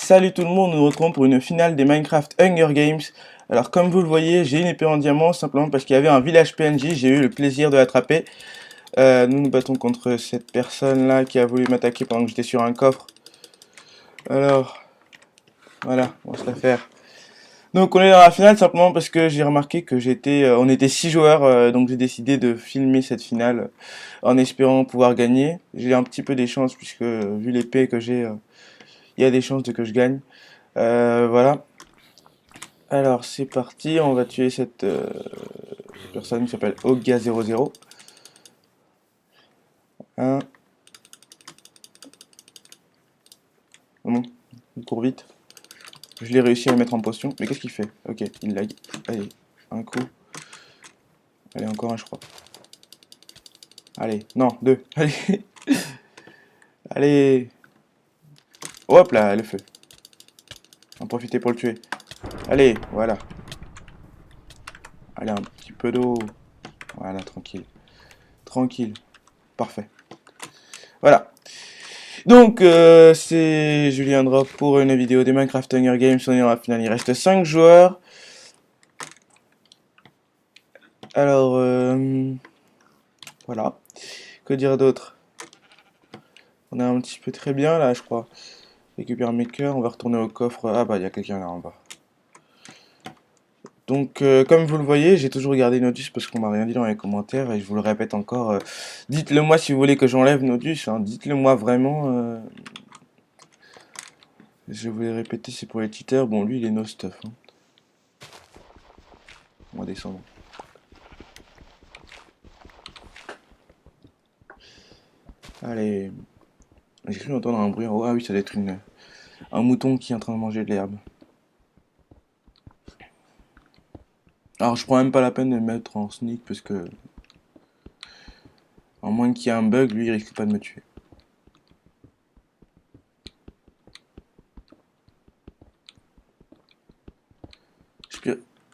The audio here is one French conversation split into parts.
Salut tout le monde, nous nous retrouvons pour une finale des Minecraft Hunger Games. Alors comme vous le voyez, j'ai une épée en diamant simplement parce qu'il y avait un village PNJ, j'ai eu le plaisir de l'attraper. Nous nous battons contre cette personne là qui a voulu m'attaquer pendant que j'étais sur un coffre. Alors, voilà, on va se la faire. Donc on est dans la finale simplement parce que j'ai remarqué que on était 6 joueurs, donc j'ai décidé de filmer cette finale en espérant pouvoir gagner. J'ai un petit peu des chances puisque vu l'épée que j'ai, il y a des chances de que je gagne. Voilà. Alors c'est parti, on va tuer cette personne qui s'appelle Oga00. Un. Bon, il court vite. Je l'ai réussi à le mettre en potion. Mais qu'est-ce qu'il fait? Ok, il lag. Allez, un coup. Allez, encore un, je crois. Allez, non, deux. Allez. Allez. Hop là, le feu. En profiter pour le tuer. Allez, voilà. Allez, un petit peu d'eau. Voilà, tranquille. Tranquille. Parfait. Voilà. Donc, c'est Julien Drop pour une vidéo des Minecraft Hunger Games. On est dans la finale, il reste 5 joueurs. Alors, voilà. Que dire d'autre? On est un petit peu très bien là, je crois. Récupère mes cœurs, on va retourner au coffre. Ah bah, il y a quelqu'un là en bas. Donc, comme vous le voyez, j'ai toujours gardé Nodus parce qu'on m'a rien dit dans les commentaires. Et je vous le répète encore, dites-le moi si vous voulez que j'enlève Nodus. Hein, dites-le moi vraiment. Je voulais répéter, c'est pour les cheaters. Bon, lui, il est no stuff. Hein. On va descendre. Allez. J'ai cru entendre un bruit en haut. Ah oui, ça doit être un mouton qui est en train de manger de l'herbe. Alors, je prends même pas la peine de le mettre en sneak parce que, à moins qu'il y ait un bug, lui, il risque pas de me tuer.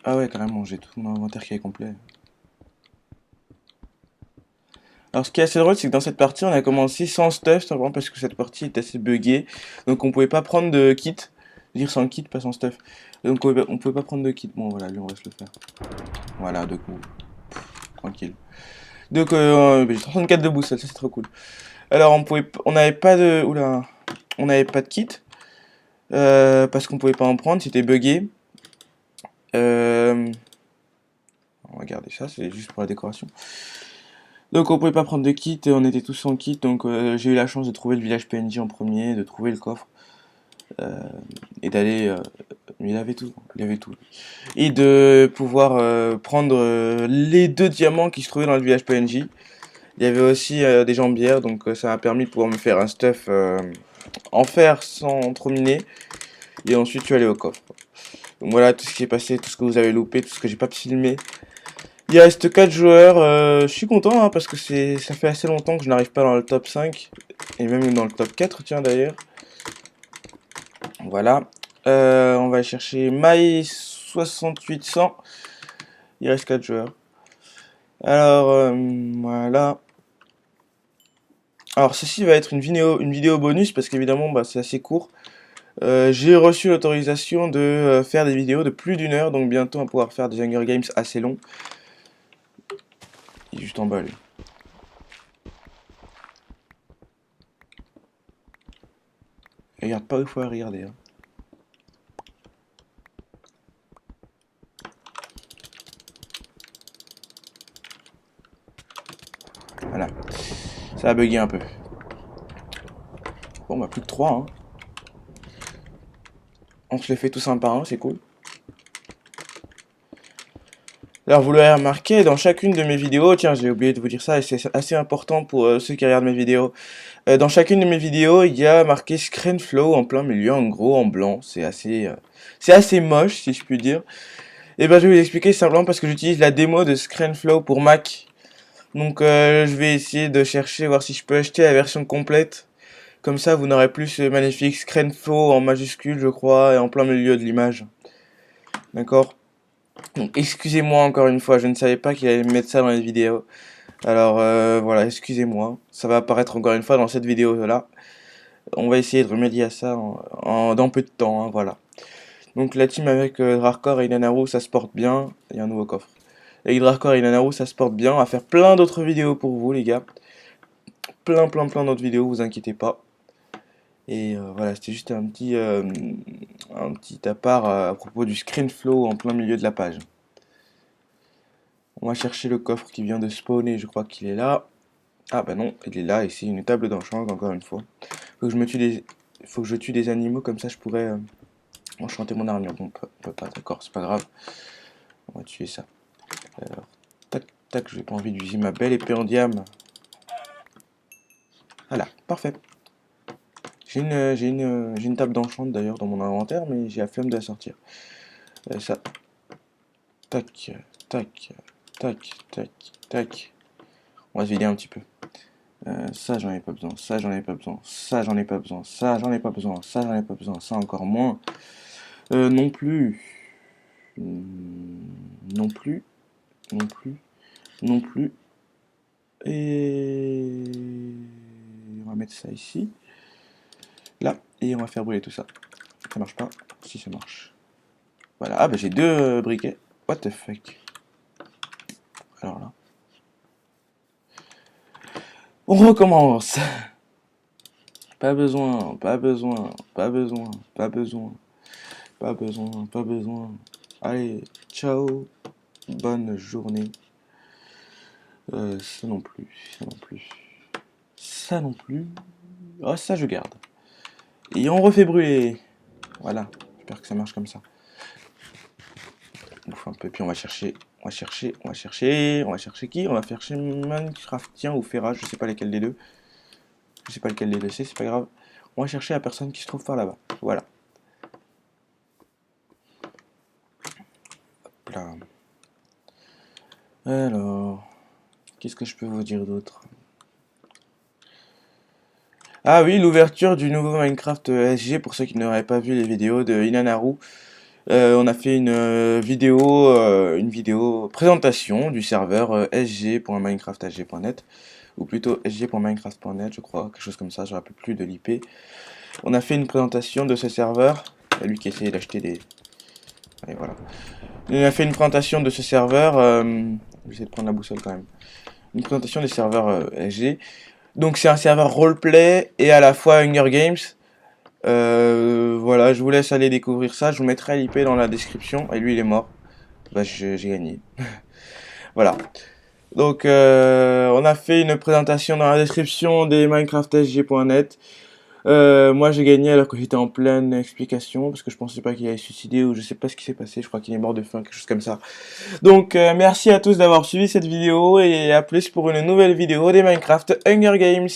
Ah ouais, carrément, j'ai tout mon inventaire qui est complet. Alors, ce qui est assez drôle, c'est que dans cette partie, on a commencé sans stuff, simplement parce que cette partie est assez buggée. Donc, on pouvait pas prendre de kit. Dire sans kit, pas sans stuff. Donc, on pouvait pas prendre de kit. Bon, voilà, lui, on va se le faire. Voilà, deux coups. Tranquille. Donc, j'ai 34 de boost, ça, c'est trop cool. Alors, on n'avait pas de. Oula. On n'avait pas de kit. Parce qu'on pouvait pas en prendre, c'était buggé. On va garder ça, c'est juste pour la décoration. Donc on pouvait pas prendre de kit, on était tous sans kit, donc j'ai eu la chance de trouver le village PNJ en premier, de trouver le coffre, et d'aller... il avait tout, il avait tout. Et de pouvoir prendre les 2 diamants qui se trouvaient dans le village PNJ. Il y avait aussi des jambières, donc ça m'a permis de pouvoir me faire un stuff en fer sans trop miner, et ensuite je suis allé au coffre. Donc voilà tout ce qui est passé, tout ce que vous avez loupé, tout ce que j'ai pas filmé. Il reste 4 joueurs, je suis content hein, parce que ça fait assez longtemps que je n'arrive pas dans le top 5 et même dans le top 4 tiens d'ailleurs. Voilà. On va chercher My 6800. Il reste 4 joueurs. Alors voilà. Alors ceci va être une vidéo bonus parce qu'évidemment bah, c'est assez court. J'ai reçu l'autorisation de faire des vidéos de plus d'une heure, donc bientôt on va pouvoir faire des Hunger Games assez longs. Il est juste en bas lui. Regarde pas où il faut regarder. Hein. Voilà. Ça a bugué un peu. Bon bah plus que 3 hein. On se les fait tous un par un, c'est cool. Alors vous l'aurez remarqué, dans chacune de mes vidéos, tiens j'ai oublié de vous dire ça et c'est assez important pour ceux qui regardent mes vidéos. Dans chacune de mes vidéos, il y a marqué ScreenFlow en plein milieu, en gros en blanc. C'est assez moche si je puis dire. Et ben je vais vous expliquer simplement parce que j'utilise la démo de ScreenFlow pour Mac. Donc je vais essayer de chercher, voir si je peux acheter la version complète. Comme ça vous n'aurez plus ce magnifique ScreenFlow en majuscule je crois et en plein milieu de l'image. D'accord? Donc excusez-moi encore une fois, je ne savais pas qu'il allait mettre ça dans les vidéos. Alors voilà, excusez-moi, ça va apparaître encore une fois dans cette vidéo là. on va essayer de remédier à ça dans peu de temps, hein, voilà. Donc la team avec Drakor et Inanaru, ça se porte bien. Il y a un nouveau coffre. Avec Drakor et Inanaru, ça se porte bien. On va faire plein d'autres vidéos pour vous, les gars. Plein d'autres vidéos, vous inquiétez pas. Et voilà, c'était juste un petit à part à propos du screen flow en plein milieu de la page. On va chercher le coffre qui vient de spawner, je crois qu'il est là. Ah bah non, il est là, ici, une table d'enchant, encore une fois. Faut que je tue des animaux, comme ça je pourrais enchanter mon armure. Bon, on peut pas, d'accord, c'est pas grave. On va tuer ça. Alors, tac, tac, j'ai pas envie d'utiliser ma belle épée en diamant. Voilà, parfait. J'ai une table d'enchant d'ailleurs dans mon inventaire, mais j'ai la flemme de la sortir. Ça. Tac, tac, tac, tac, tac. On va se vider un petit peu. Ça j'en ai pas besoin, ça j'en ai pas besoin, ça j'en ai pas besoin, ça j'en ai pas besoin, ça j'en ai pas besoin, ça encore moins. Non plus. Non plus. Non plus. Non plus. Et on va mettre ça ici. Là. Et on va faire brûler tout ça. Ça marche pas. Si ça marche. Voilà. Ah bah j'ai deux briquets. What the fuck. Alors là. On recommence. Pas besoin, pas besoin, pas besoin, pas besoin, pas besoin, pas besoin. Allez, ciao, bonne journée. Ça non plus, ça non plus, ça non plus. Oh, ça je garde. Et on refait brûler. Voilà, j'espère que ça marche comme ça. Ouf, un peu, puis on va chercher qui? On va chercher Minecraftien ou Ferra, je sais pas lesquels des deux. Je sais pas lequel des deux c'est pas grave. On va chercher la personne qui se trouve par là-bas. Voilà. Hop là. Alors, qu'est-ce que je peux vous dire d'autre? Ah oui, l'ouverture du nouveau Minecraft SG, pour ceux qui n'auraient pas vu les vidéos de Inanaru. On a fait une vidéo présentation du serveur sg.minecraftsg.net, ou plutôt sg.minecraft.net, je crois, quelque chose comme ça, je ne me rappelle plus de l'IP. On a fait une présentation de ce serveur. Il y a lui qui essayait d'acheter des... Et voilà. On a fait une présentation de ce serveur. Je vais essayer de prendre la boussole quand même. Une présentation des serveurs SG. Donc c'est un serveur roleplay et à la fois Hunger Games. Voilà, je vous laisse aller découvrir ça. Je vous mettrai l'IP dans la description. Et lui, il est mort. Bah, j'ai gagné. Voilà. Donc, on a fait une présentation dans la description des minecraftsg.net. Moi, j'ai gagné alors que j'étais en pleine explication parce que je pensais pas qu'il allait se suicider ou je sais pas ce qui s'est passé. Je crois qu'il est mort de faim, quelque chose comme ça. Donc, merci à tous d'avoir suivi cette vidéo et à plus pour une nouvelle vidéo des Minecraft Hunger Games.